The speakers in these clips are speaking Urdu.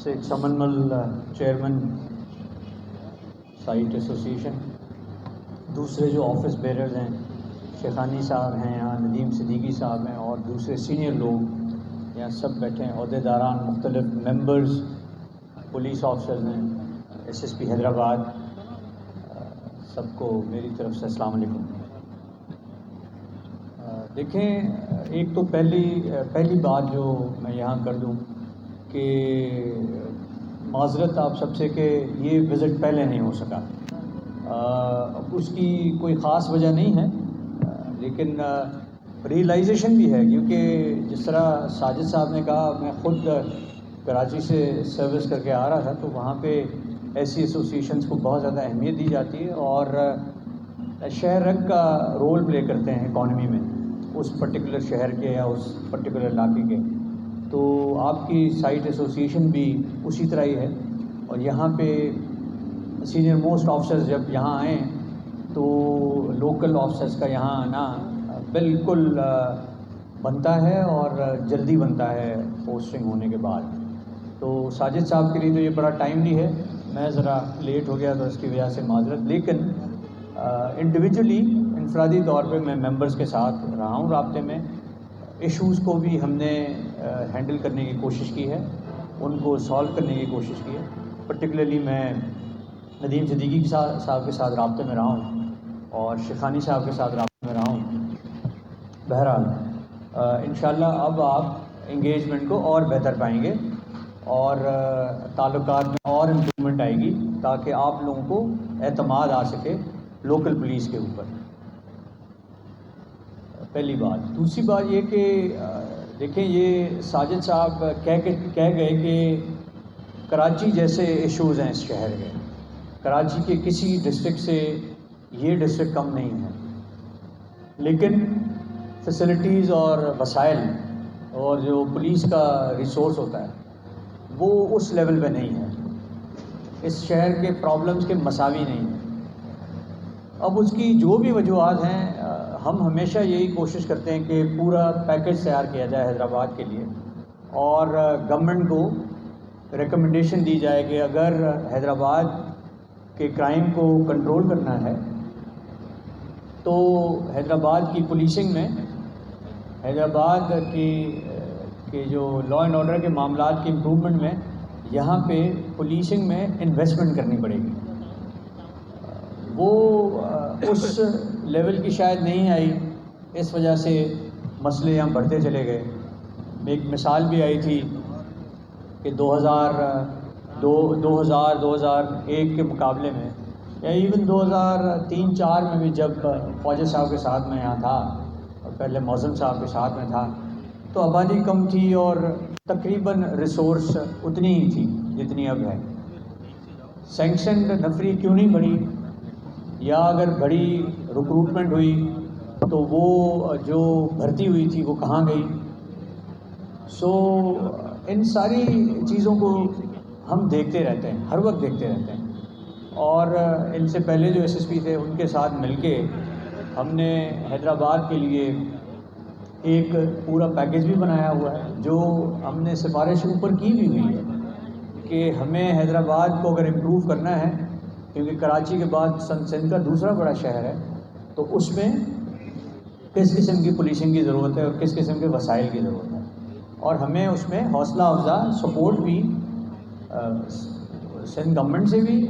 شیخ سمن چیئرمین سائٹ ایسوسیشن، دوسرے جو آفس بیررز ہیں شیخانی صاحب ہیں یہاں، ندیم صدیقی صاحب ہیں، اور دوسرے سینئر لوگ یہاں سب بیٹھے ہیں، عہدیداران مختلف ممبرز، پولیس آفیسرز ہیں، ایس ایس پی حیدرآباد، سب کو میری طرف سے السلام علیکم۔ دیکھیں، ایک تو پہلی بات جو میں یہاں کر دوں کہ معذرت آپ سب سے کہ یہ وزٹ پہلے نہیں ہو سکا۔ اس کی کوئی خاص وجہ نہیں ہے، لیکن ریئلائزیشن بھی ہے، کیونکہ جس طرح ساجد صاحب نے کہا، میں خود کراچی سے سروس کر کے آ رہا تھا، تو وہاں پہ ایسی ایسوسیشنز کو بہت زیادہ اہمیت دی جاتی ہے اور شہر رنگ کا رول پلے کرتے ہیں اکانومی میں، اس پرٹیکولر شہر کے یا اس پرٹیکولر علاقے کے۔ تو آپ کی سائٹ ایسوسیشن بھی اسی طرح ہی ہے، اور یہاں پہ سینئر موسٹ آفیسرز جب یہاں آئیں تو لوکل آفیسرز کا یہاں آنا بالکل بنتا ہے اور جلدی بنتا ہے پوسٹنگ ہونے کے بعد۔ تو ساجد صاحب کے لیے تو یہ بڑا ٹائملی ہے، میں ذرا لیٹ ہو گیا تو اس کی وجہ سے معذرت، لیکن انڈیویجولی انفرادی طور پہ میں ممبرز کے ساتھ رہا ہوں رابطے میں، ایشوز کو بھی ہم نے ہینڈل کرنے کی کوشش کی ہے، ان کو سالو کرنے کی کوشش کی ہے۔ پرٹیکولرلی میں ندیم صدیقی صاحب کے ساتھ رابطے میں رہا ہوں اور شیخانی صاحب کے ساتھ رابطے میں رہا ہوں۔ بہرحال انشاءاللہ اب آپ انگیجمنٹ کو اور بہتر پائیں گے اور تعلقات میں اور امپرومنٹ آئے گی، تاکہ آپ لوگوں کو اعتماد آ سکے لوکل پولیس کے اوپر۔ پہلی بات۔ دوسری بات یہ کہ دیکھیں، یہ ساجد صاحب کہہ گئے کہ کراچی جیسے ایشوز ہیں اس شہر کے، کراچی کے کسی ڈسٹرکٹ سے یہ ڈسٹرکٹ کم نہیں ہے، لیکن فیسلٹیز اور وسائل اور جو پولیس کا ریسورس ہوتا ہے وہ اس لیول پہ نہیں ہے، اس شہر کے پرابلمز کے مساوی نہیں ہیں۔ اب اس کی جو بھی وجوہات ہیں، ہم ہمیشہ یہی کوشش کرتے ہیں کہ پورا پیکج تیار کیا جائے حیدرآباد کے لیے، اور گورنمنٹ کو ریکمنڈیشن دی جائے کہ اگر حیدرآباد کے کرائم کو کنٹرول کرنا ہے تو حیدرآباد کی پولیسنگ میں، حیدرآباد کی جو لا اینڈ آرڈر کے معاملات کی امپرومنٹ میں، یہاں پہ پولیسنگ میں انویسٹمنٹ کرنی پڑے گی۔ وہ اس لیول کی شاید نہیں آئی، اس وجہ سے مسئلے یہاں بڑھتے چلے گئے۔ ایک مثال بھی آئی تھی کہ 2001 کے مقابلے میں، یا ایون 2003-04 میں بھی جب خواجہ صاحب کے ساتھ میں یہاں تھا اور پہلے معظم صاحب کے ساتھ میں تھا، تو آبادی کم تھی اور تقریباً ریسورس اتنی ہی تھی جتنی اب ہے۔ سینکشنڈ نفری کیوں نہیں بڑھی، یا اگر بڑی ریکروٹمنٹ ہوئی تو وہ جو بھرتی ہوئی تھی وہ کہاں گئی؟ سو ان ساری چیزوں کو ہم دیکھتے رہتے ہیں، ہر وقت دیکھتے رہتے ہیں، اور ان سے پہلے جو ایس ایس پی تھے ان کے ساتھ مل کے ہم نے حیدرآباد کے لیے ایک پورا پیکج بھی بنایا ہوا ہے، جو ہم نے سفارش اوپر کی بھی ہوئی ہے کہ ہمیں حیدرآباد کو اگر امپروو کرنا ہے، کیونکہ کراچی کے بعد سندھ کا دوسرا بڑا شہر ہے، تو اس میں کس قسم کی پولیسنگ کی ضرورت ہے اور کس قسم کے وسائل کی ضرورت ہے، اور ہمیں اس میں حوصلہ افزا سپورٹ بھی سندھ گورنمنٹ سے بھی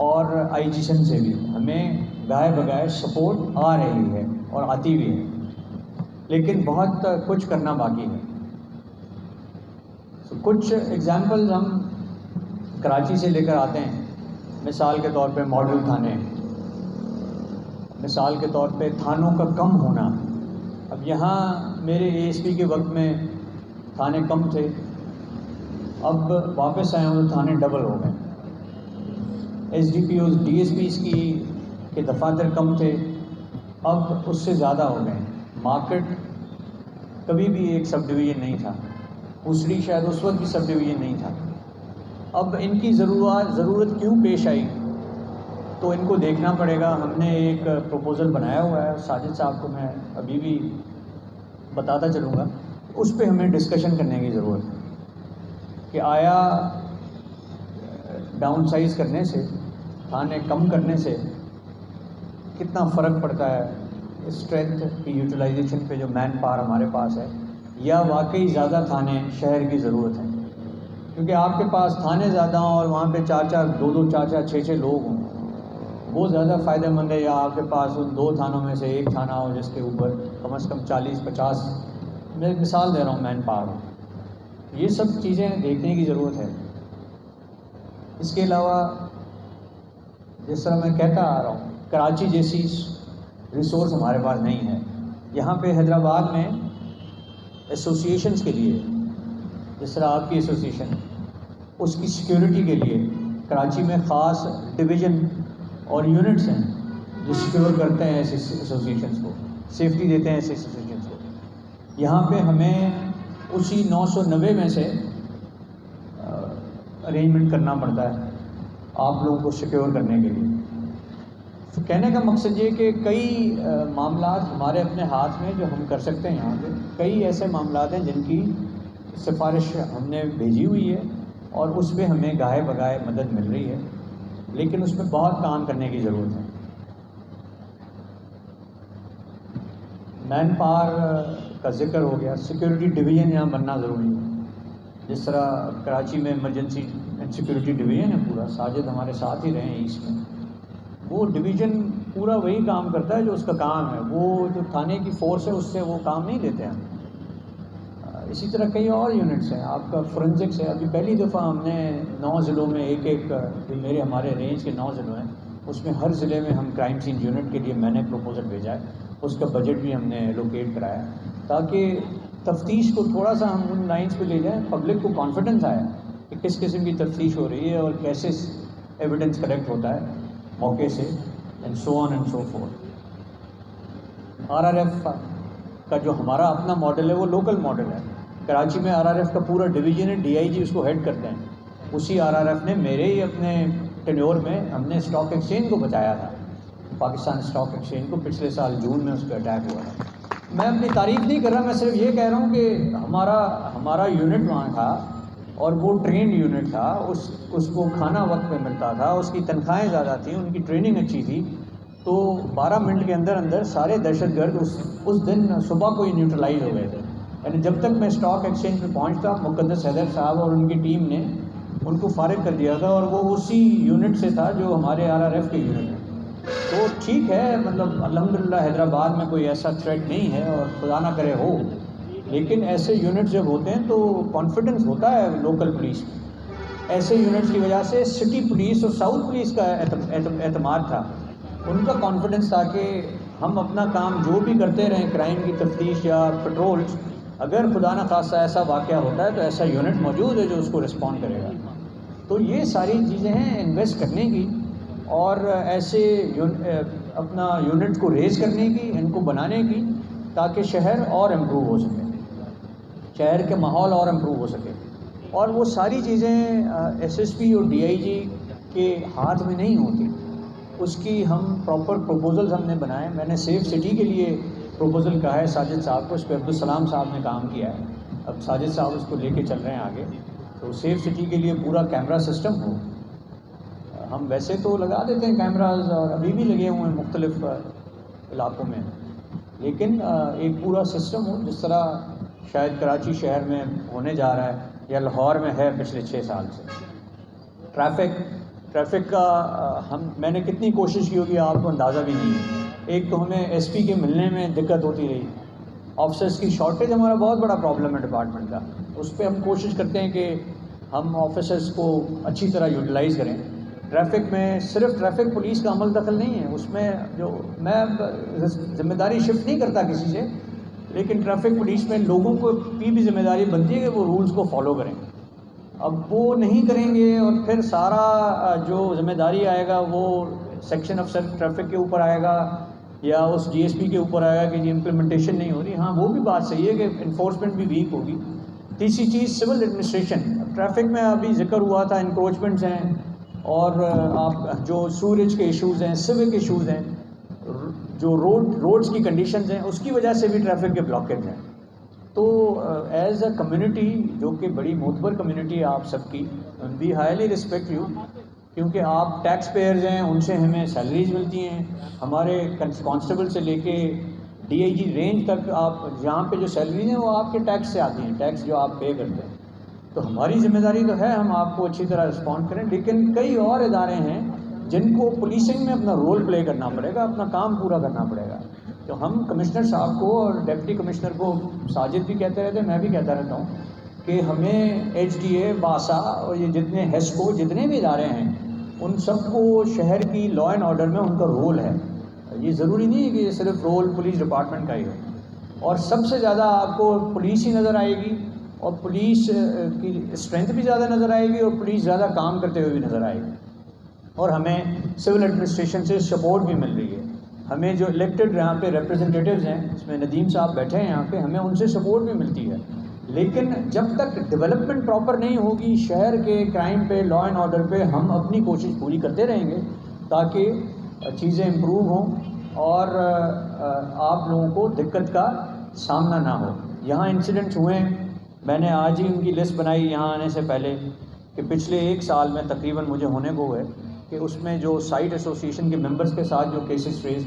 اور آئی جی سندھ سے بھی ہمیں گائے بگائے سپورٹ آ رہی ہے اور آتی بھی ہے، لیکن بہت کچھ کرنا باقی ہے۔ کچھ ایگزامپلز ہم کراچی سے لے کر آتے ہیں، مثال کے طور پہ ماڈل تھانے، مثال کے طور پہ تھانوں کا کم ہونا۔ اب یہاں میرے اے ایس پی کے وقت میں تھانے کم تھے، اب واپس آئے ہیں تو تھانے ڈبل ہو گئے۔ S D P Os D S Ps کے دفاتر کم تھے، اب اس سے زیادہ ہو گئے۔ مارکیٹ کبھی بھی ایک سب ڈویژن نہیں تھا، دوسری شاید اس وقت بھی سب ڈویژن نہیں تھا۔ اب ان کی ضرورت کیوں پیش آئی، تو ان کو دیکھنا پڑے گا۔ ہم نے ایک پروپوزل بنایا ہوا ہے، ساجد صاحب کو میں ابھی بھی بتاتا چلوں گا، اس پہ ہمیں ڈسکشن کرنے کی ضرورت ہے۔ کہ آیا ڈاؤن سائز کرنے سے، تھانے کم کرنے سے کتنا فرق پڑتا ہے اسٹرینتھ کی یوٹیلائزیشن پہ جو مین پاور ہمارے پاس ہے، یا واقعی زیادہ تھانے شہر کی ضرورت ہے؟ کیونکہ آپ کے پاس تھانے زیادہ ہوں اور وہاں پہ دو چار چھ لوگ ہوں، وہ زیادہ فائدہ مند ہے، یا آپ کے پاس ان 2 تھانوں میں سے ایک تھانہ ہو جس کے اوپر کم از کم 40-50، میں مثال دے رہا ہوں، مین پاور ہو؟ یہ سب چیزیں دیکھنے کی ضرورت ہے۔ اس کے علاوہ جس طرح میں کہتا آ رہا ہوں، کراچی جیسی ریسورس ہمارے پاس نہیں ہے۔ یہاں پہ حیدرآباد میں ایسوسیشنز کے لیے، جس طرح آپ کی ایسوسیشن، اس کی سیکیورٹی کے لیے کراچی میں خاص ڈویژن اور یونٹس ہیں جو سیکیور کرتے ہیں ایسے ایسوسیشنز کو، سیفٹی دیتے ہیں ایسے ایسوسیشنز کو۔ یہاں پہ ہمیں اسی 990 میں سے ارینجمنٹ کرنا پڑتا ہے آپ لوگوں کو سیکیور کرنے کے لیے۔ تو کہنے کا مقصد یہ کہ کئی معاملات ہمارے اپنے ہاتھ میں جو ہم کر سکتے ہیں، یہاں پہ کئی ایسے معاملات ہیں جن کی سفارش ہم نے بھیجی ہوئی ہے اور اس پہ ہمیں گاہے بگاہے مدد مل رہی ہے، لیکن اس میں بہت کام کرنے کی ضرورت ہے۔ مین پاور کا ذکر ہو گیا، سیکیورٹی ڈویژن یہاں بننا ضروری ہے۔ جس طرح کراچی میں ایمرجنسی اینڈ سیکیورٹی ڈویژن ہے پورا، ساجد ہمارے ساتھ ہی رہے ہیں ایسٹ میں، وہ ڈویژن پورا وہی کام کرتا ہے جو اس کا کام ہے، وہ جو تھانے کی فورس ہے اس سے وہ کام نہیں لیتے ہیں۔ اسی طرح کئی اور یونٹس ہیں، آپ کا فورنزکس ہے۔ ابھی پہلی دفعہ ہم نے 9 ضلعوں میں ایک جو ہمارے رینج کے 9 ضلع ہیں، اس میں ہر ضلع میں ہم کرائم سین یونٹ کے لیے میں نے پروپوزل بھیجا ہے، اس کا بجٹ بھی ہم نے لوکیٹ کرایا تاکہ تفتیش کو تھوڑا سا ہم ان لائنس پہ لے جائیں، پبلک کو کانفیڈنس آیا کہ کس قسم کی تفتیش ہو رہی ہے اور کیسے ایویڈنس کلیکٹ ہوتا ہے موقع سے، and so on and so forth. RRF کا جو ہمارا اپنا ماڈل ہے وہ لوکل ماڈل ہے۔ کراچی میں RRF کا پورا ڈویژن ہے، DIG اس کو ہیڈ کرتے ہیں۔ اسی RRF نے میرے ہی اپنے ٹینیور میں ہم نے اسٹاک ایکسچینج کو بچایا تھا، پاکستان اسٹاک ایکسچینج کو، پچھلے سال جون میں اس پہ اٹیک ہوا تھا۔ میں اپنی تعریف نہیں کر رہا، میں صرف یہ کہہ رہا ہوں کہ ہمارا یونٹ وہاں تھا اور وہ ٹرینڈ یونٹ تھا، اس کو کھانا وقت پہ ملتا تھا، اس کی تنخواہیں زیادہ تھیں، ان کی ٹریننگ اچھی تھی، تو 12 منٹ کے اندر سارے دہشت گرد اس دن صبح کو ہی نیوٹرلائز ہو گئے تھے۔ یعنی جب تک میں اسٹاک ایکسچینج پہ پہنچتا، مقدس حیدر صاحب اور ان کی ٹیم نے ان کو فارغ کر دیا تھا، اور وہ اسی یونٹ سے تھا جو ہمارے RRF کے یونٹ ہیں۔ تو ٹھیک ہے، مطلب الحمدللہ حیدرآباد میں کوئی ایسا تھریٹ نہیں ہے اور خدا نہ کرے ہو، لیکن ایسے یونٹ جب ہوتے ہیں تو کانفیڈنس ہوتا ہے لوکل پولیس میں۔ ایسے یونٹس کی وجہ سے سٹی پولیس اور ساؤتھ پولیس کا اعتماد تھا، ان کا کانفیڈنس تھا کہ ہم اپنا کام جو بھی کرتے رہیں، کرائم کی تفتیش یا پٹرولز، اگر خدا نہ خواستہ ایسا واقعہ ہوتا ہے تو ایسا یونٹ موجود ہے جو اس کو رسپونڈ کرے گا۔ تو یہ ساری چیزیں ہیں انویسٹ کرنے کی، اور ایسے اپنا یونٹ کو ریز کرنے کی، ان کو بنانے کی، تاکہ شہر اور امپروو ہو سکے، شہر کے ماحول اور امپروو ہو سکے۔ اور وہ ساری چیزیں SSP اور DIG کے ہاتھ میں نہیں ہوتی، اس کی ہم پراپر پروپوزلز ہم نے بنائے۔ میں نے سیف سٹی کے لیے پروپوزل کہا ہے ساجد صاحب کو، اس پہ عبدالسلام صاحب نے کام کیا ہے، اب ساجد صاحب اس کو لے کے چل رہے ہیں آگے۔ تو سیف سٹی کے لیے پورا کیمرہ سسٹم ہو، ہم ویسے تو لگا دیتے ہیں کیمراز اور ابھی بھی لگے ہوئے ہیں مختلف علاقوں میں، لیکن ایک پورا سسٹم ہو، جس طرح شاید کراچی شہر میں ہونے جا رہا ہے یا لاہور میں ہے پچھلے 6 سال سے۔ ٹریفک کا میں نے کتنی کوشش کی ہوگی آپ کو اندازہ بھی نہیں ہے۔ ایک تو ہمیں SP کے ملنے میں دقت ہوتی رہی، آفیسرس کی شارٹیج ہمارا بہت بڑا پرابلم ہے ڈپارٹمنٹ کا، اس پہ ہم کوشش کرتے ہیں کہ ہم آفیسرس کو اچھی طرح یوٹیلائز کریں۔ ٹریفک میں صرف ٹریفک پولیس کا عمل دخل نہیں ہے، اس میں جو میں ذمہ داری شفٹ نہیں کرتا کسی سے، لیکن ٹریفک پولیس میں لوگوں کو بھی ذمہ داری بنتی ہے کہ وہ رولز کو فالو کریں۔ اب وہ نہیں کریں گے اور پھر سارا جو ذمہ داری آئے گا وہ سیکشن افسر ٹریفک کے اوپر آئے گا یا اس DSP کے اوپر آئے گا کہ یہ امپلیمنٹیشن نہیں ہو رہی۔ ہاں وہ بھی بات صحیح ہے کہ انفورسمنٹ بھی ویک ہوگی۔ تیسری چیز سول ایڈمنسٹریشن، ٹریفک میں ابھی ذکر ہوا تھا، انکروچمنٹس ہیں اور آپ جو سوریج کے ایشوز ہیں، سیوک ایشوز ہیں، جو روڈز کی کنڈیشنز ہیں، اس کی وجہ سے بھی ٹریفک کے بلاکیج ہیں۔ تو ایز اے کمیونٹی جو کہ بڑی معتبر کمیونٹی ہے آپ سب کی، وی ہائیلی رسپیکٹ یو، کیونکہ آپ ٹیکس پیئرز ہیں، ان سے ہمیں سیلریز ملتی ہیں. ہمارے کانسٹیبل سے لے کے ڈی آئی جی رینج تک آپ یہاں پہ جو سیلریز ہیں وہ آپ کے ٹیکس سے آتی ہیں، ٹیکس جو آپ پے کرتے ہیں. تو ہماری ذمہ داری تو ہے ہم آپ کو اچھی طرح رسپونڈ کریں، لیکن کئی اور ادارے ہیں جن کو پولیسنگ میں اپنا رول پلے کرنا پڑے گا، اپنا کام پورا کرنا پڑے گا. تو ہم کمشنر صاحب کو اور ڈپٹی کمشنر کو، ساجد بھی کہتے رہتے ہیں، میں بھی کہتا رہتا ہوں کہ ہمیں ایچ ڈی اے، باسا اور یہ جتنے ہیسکو جتنے بھی ادارے ہیں ان سب کو شہر کی لا اینڈ آرڈر میں ان کا رول ہے. یہ ضروری نہیں ہے کہ یہ صرف رول پولیس ڈپارٹمنٹ کا ہی ہو. اور سب سے زیادہ آپ کو پولیس ہی نظر آئے گی، اور پولیس کی اسٹرینتھ بھی زیادہ نظر آئے گی، اور پولیس زیادہ کام کرتے ہوئے بھی نظر آئے گی. اور ہمیں سول ایڈمنسٹریشن سے سپورٹ بھی مل رہی ہے. ہمیں جو الیکٹڈ یہاں پہ ریپرزنٹیٹیوز ہیں، اس میں ندیم صاحب بیٹھے ہیں یہاں پہ، ہمیں ان سے سپورٹ بھی ملتی ہے. لیکن جب تک ڈیولپمنٹ پراپر نہیں ہوگی شہر کے کرائم پہ، لا اینڈ آرڈر پہ، ہم اپنی کوشش پوری کرتے رہیں گے تاکہ چیزیں امپروو ہوں اور آپ لوگوں کو دقت کا سامنا نہ ہو. یہاں انسیڈنٹس ہوئے ہیں، میں نے آج ہی ان کی لسٹ بنائی یہاں آنے سے پہلے، کہ پچھلے ایک سال میں تقریباً مجھے ہونے کو ہوئے کہ اس میں جو سائٹ ایسوسیشن کے ممبرز کے ساتھ جو کیسز ریز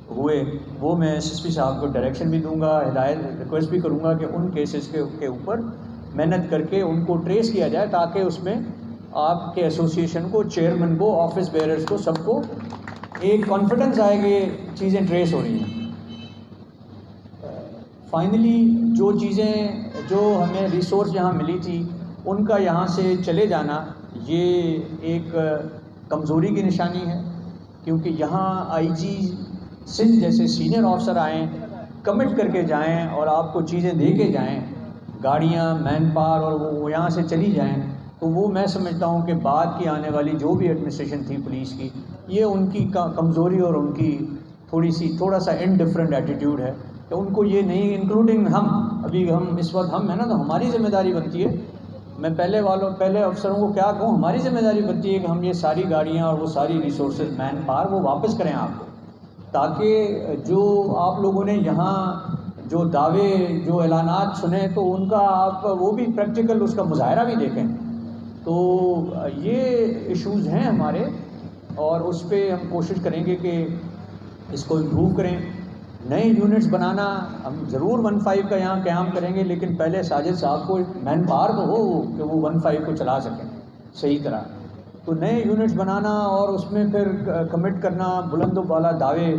ہوئے، وہ میں ایس ایس پی صاحب کو ڈائریکشن بھی دوں گا، ہدایت ریکویسٹ بھی کروں گا کہ ان کیسز کے اوپر محنت کر کے ان کو ٹریس کیا جائے، تاکہ اس میں آپ کے ایسوسیشن کو، چیئرمین کو، آفس بیئرز کو، سب کو ایک کانفیڈنس آئے کہ یہ چیزیں ٹریس ہو رہی ہیں. فائنلی جو چیزیں جو ہمیں ریسورس یہاں ملی تھی ان کا یہاں سے چلے جانا یہ ایک کمزوری کی نشانی ہے، کیونکہ یہاں آئی جی سندھ جیسے سینئر آفسر آئیں، کمٹ کر کے جائیں اور آپ کو چیزیں دے کے جائیں، گاڑیاں، مین پاور، اور وہ یہاں سے چلی جائیں. تو وہ میں سمجھتا ہوں کہ بعد کی آنے والی جو بھی ایڈمنسٹریشن تھی پولیس کی، یہ ان کی کمزوری اور ان کی تھوڑا سا انڈیفرنٹ ایٹیٹیوڈ ہے کہ ان کو یہ نہیں، انکلوڈنگ ہم اس وقت ہم ہیں نا، تو ہماری ذمہ داری بنتی ہے. میں پہلے افسروں کو کیا کہوں، ہماری ذمہ داری بنتی ہے کہ ہم یہ ساری گاڑیاں اور وہ ساری ریسورسز، مین پاور، وہ واپس کریں آپ کو، تاکہ جو آپ لوگوں نے یہاں جو دعوے، جو اعلانات سنے، تو ان کا آپ وہ بھی پریکٹیکل اس کا مظاہرہ بھی دیکھیں. تو یہ ایشوز ہیں ہمارے، اور اس پہ ہم کوشش کریں گے کہ اس کو امپروو کریں. نئے یونٹس بنانا ہم ضرور 15 کا یہاں قیام کریں گے، لیکن پہلے ساجد صاحب کو مین پاور تو ہو کہ وہ 15 کو چلا سکیں صحیح طرح. تو نئے یونٹس بنانا اور اس میں پھر کمٹ کرنا بلند و بالا دعوے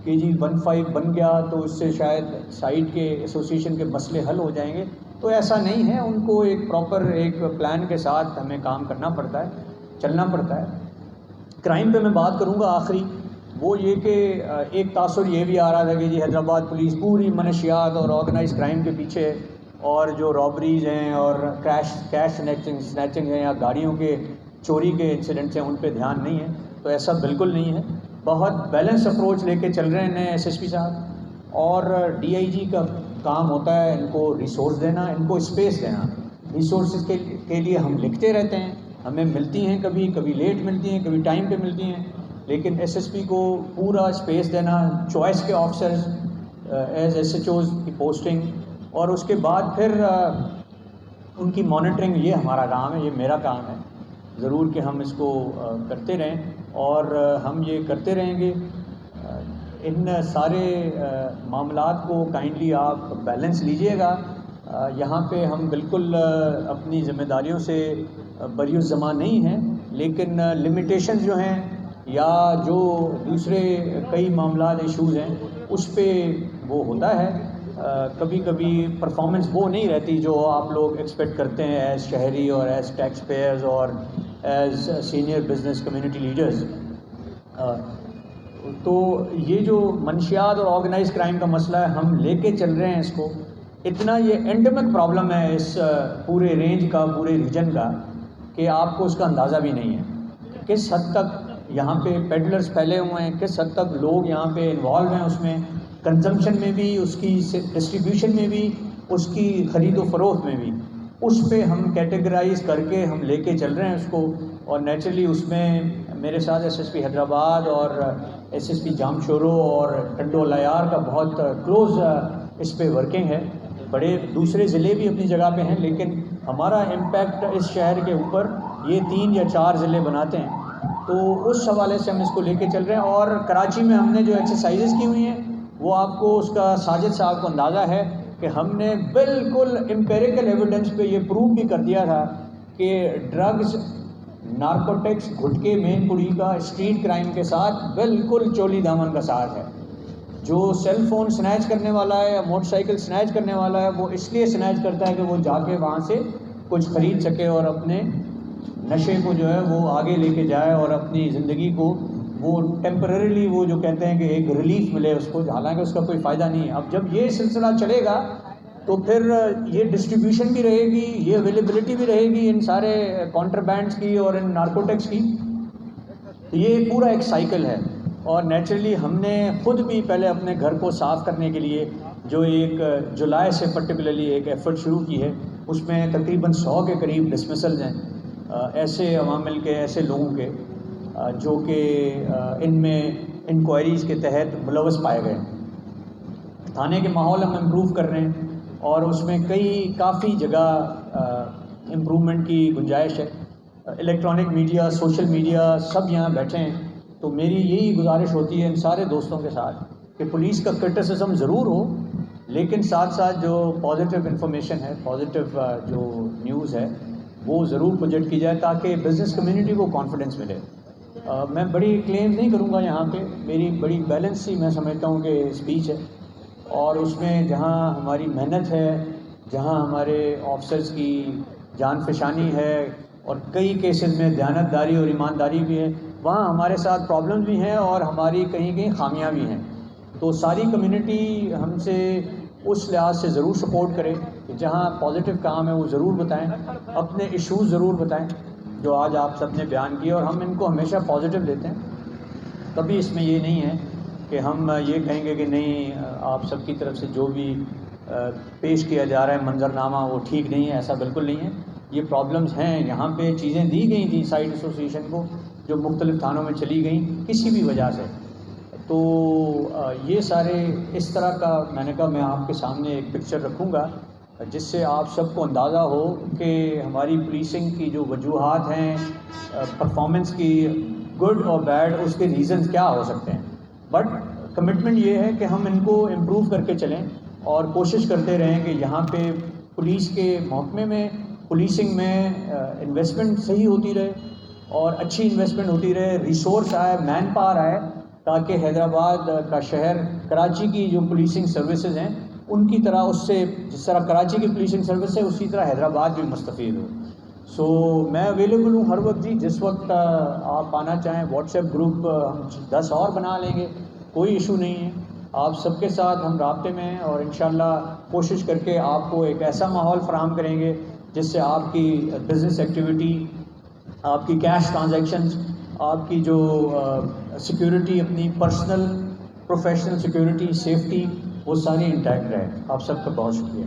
کہ جی 15 بن گیا تو اس سے شاید سائٹ کے ایسوسیشن کے مسئلے حل ہو جائیں گے، تو ایسا نہیں ہے. ان کو ایک پراپر ایک پلان کے ساتھ ہمیں کام کرنا پڑتا ہے، چلنا پڑتا ہے. کرائم پہ میں بات کروں گا آخری، وہ یہ کہ ایک تاثر یہ بھی آ رہا تھا کہ جی حیدرآباد پولیس پوری منشیات اور آرگنائز کرائم کے پیچھے، اور جو رابریز ہیں اور کیش سنیچنگ ہیں یا گاڑیوں کے چوری کے انسیڈنٹس ہیں ان پہ دھیان نہیں ہے. تو ایسا بالکل نہیں ہے. بہت بیلنس اپروچ لے کے چل رہے ہیں نئے ایس ایس پی صاحب، اور ڈی آئی جی کا کام ہوتا ہے ان کو ریسورس دینا، ان کو اسپیس دینا. ریسورسز کے لیے ہم لکھتے رہتے ہیں، ہمیں ملتی ہیں، کبھی لیٹ ملتی ہیں، کبھی ٹائم پہ ملتی ہیں، لیکن ایس ایس پی کو پورا اسپیس دینا، چوائس کے officers as S H Os کی پوسٹنگ، اور اس کے بعد پھر ان کی مانیٹرنگ، یہ ہمارا کام ہے، یہ میرا کام ہے. ضرور کہ ہم اس کو کرتے رہیں، اور ہم یہ کرتے رہیں گے. ان سارے معاملات کو کائنڈلی آپ بیلنس لیجئے گا. یہاں پہ ہم بالکل اپنی ذمہ داریوں سے بری الزماں نہیں ہیں، لیکن لمیٹیشنز جو ہیں یا جو دوسرے کئی معاملات، ایشوز ہیں، اس پہ وہ ہوتا ہے. کبھی کبھی پرفارمنس وہ نہیں رہتی جو آپ لوگ ایکسپیکٹ کرتے ہیں ایز شہری اور ایز ٹیکس پیئرز اور as senior business community leaders. تو یہ جو منشیات اور آرگنائز کرائم کا مسئلہ ہے، ہم لے کے چل رہے ہیں اس کو. اتنا یہ اینڈیمک پرابلم ہے اس پورے رینج کا، پورے ریجن کا، کہ آپ کو اس کا اندازہ بھی نہیں ہے. کس حد تک یہاں پہ پیڈلرز پھیلے ہوئے ہیں، کس حد تک لوگ یہاں پہ انوالو ہیں، اس میں کنزمپشن میں بھی، اس کی ڈسٹریبیوشن میں بھی، اس کی خرید و فروخت میں بھی. اس پہ ہم کیٹیگرائز کر کے ہم لے کے چل رہے ہیں اس کو. اور نیچرلی اس میں میرے ساتھ ایس ایس پی حیدرآباد اور ایس ایس پی جام شورو اور ٹنڈو لیار کا بہت کلوز اس پہ ورکنگ ہے. بڑے دوسرے ضلع بھی اپنی جگہ پہ ہیں، لیکن ہمارا امپیکٹ اس شہر کے اوپر یہ 3 یا 4 ضلع بناتے ہیں، تو اس حوالے سے ہم اس کو لے کے چل رہے ہیں. اور کراچی میں ہم نے جو ایکسرسائزز کی ہوئی ہیں وہ آپ کو اس کا ساجد صاحب کو اندازہ ہے کہ ہم نے بالکل امپیریکل ایویڈنس پہ یہ پروو بھی کر دیا تھا کہ ڈرگز، نارکوٹکس، گھٹکے، مین پوری کا اسٹریٹ کرائم کے ساتھ بالکل چولی دامن کا ساتھ ہے. جو سیل فون سنیچ کرنے والا ہے یا موٹر سائیکل سنیچ کرنے والا ہے وہ اس لیے سنیچ کرتا ہے کہ وہ جا کے وہاں سے کچھ خرید سکے اور اپنے نشے کو جو ہے وہ آگے لے کے جائے اور اپنی زندگی کو وہ ٹیمپرریلی وہ جو کہتے ہیں کہ ایک ریلیف ملے اس کو، حالانکہ اس کا کوئی فائدہ نہیں ہے. اب جب یہ سلسلہ چلے گا تو پھر یہ ڈسٹریبیوشن بھی رہے گی، یہ اویلیبلٹی بھی رہے گی ان سارے کانٹربینڈس کی اور ان نارکوٹکس کی. یہ پورا ایک سائیکل ہے. اور نیچرلی ہم نے خود بھی پہلے اپنے گھر کو صاف کرنے کے لیے جو ایک جولائی سے پرٹیکولرلی ایک ایفرٹ شروع کی ہے، اس میں تقریباً 100 کے قریب ڈسمسلز ہیں ایسے عوامل کے، ایسے لوگوں کے جو کہ ان میں انکوائریز کے تحت ملوث پائے گئے. تھانے کے ماحول ہم امپروو کر رہے ہیں اور اس میں کافی جگہ امپرومنٹ کی گنجائش ہے. الیکٹرانک میڈیا، سوشل میڈیا سب یہاں بیٹھے ہیں، تو میری یہی گزارش ہوتی ہے ان سارے دوستوں کے ساتھ کہ پولیس کا کرٹیسزم ضرور ہو، لیکن ساتھ ساتھ جو پازیٹیو انفارمیشن ہے، پازیٹیو جو نیوز ہے وہ ضرور پروجیکٹ کی جائے تاکہ بزنس کمیونٹی کو کانفیڈنس ملے. میں بڑی کلیم نہیں کروں گا یہاں پہ، میری بڑی بیلنس سی میں سمجھتا ہوں کہ اسپیچ ہے، اور اس میں جہاں ہماری محنت ہے، جہاں ہمارے آفیسرز کی جان فشانی ہے اور کئی کیسز میں دیانتداری اور ایمانداری بھی ہے، وہاں ہمارے ساتھ پرابلمز بھی ہیں اور ہماری کہیں کہیں خامیاں بھی ہیں. تو ساری کمیونٹی ہم سے اس لحاظ سے ضرور سپورٹ کرے کہ جہاں پازیٹیو کام ہے وہ ضرور بتائیں، اپنے ایشوز ضرور بتائیں جو آج آپ سب نے بیان کیے، اور ہم ان کو ہمیشہ پازیٹیو لیتے ہیں. کبھی اس میں یہ نہیں ہے کہ ہم یہ کہیں گے کہ نہیں آپ سب کی طرف سے جو بھی پیش کیا جا رہا ہے منظرنامہ وہ ٹھیک نہیں ہے، ایسا بالکل نہیں ہے. یہ پرابلمز ہیں، یہاں پہ چیزیں دی گئی تھیں سائٹ ایسوسیشن کو جو مختلف تھانوں میں چلی گئیں کسی بھی وجہ سے. تو یہ سارے اس طرح کا میں نے کہا میں آپ کے سامنے ایک پکچر رکھوں گا جس سے آپ سب کو اندازہ ہو کہ ہماری پولیسنگ کی جو وجوہات ہیں پرفارمنس کی، گڈ اور بیڈ، اس کے ریزنز کیا ہو سکتے ہیں. بٹ کمٹمنٹ یہ ہے کہ ہم ان کو امپروو کر کے چلیں اور کوشش کرتے رہیں کہ یہاں پہ پولیس کے محکمے میں، پولیسنگ میں انویسٹمنٹ صحیح ہوتی رہے اور اچھی انویسٹمنٹ ہوتی رہے، ریسورس آئے، مین پاور آئے، تاکہ حیدرآباد کا شہر، کراچی کی جو پولیسنگ سروسز ہیں ان کی طرح، اس سے جس طرح کراچی کی پولیسنگ سروس ہے اسی طرح حیدرآباد بھی مستفید ہو. سو میں اویلیبل ہوں ہر وقت جی، جس وقت آپ آنا چاہیں. واٹس ایپ گروپ ہم 10 اور بنا لیں گے، کوئی ایشو نہیں ہے. آپ سب کے ساتھ ہم رابطے میں ہیں اور انشاءاللہ کوشش کر کے آپ کو ایک ایسا ماحول فراہم کریں گے جس سے آپ کی بزنس ایکٹیویٹی، آپ کی کیش ٹرانزیکشنز، آپ کی جو سیکیورٹی، اپنی پرسنل پروفیشنل سیکیورٹی، سیفٹی، وہ ساری انٹیکٹ رہے. آپ سب کا بہت شکریہ.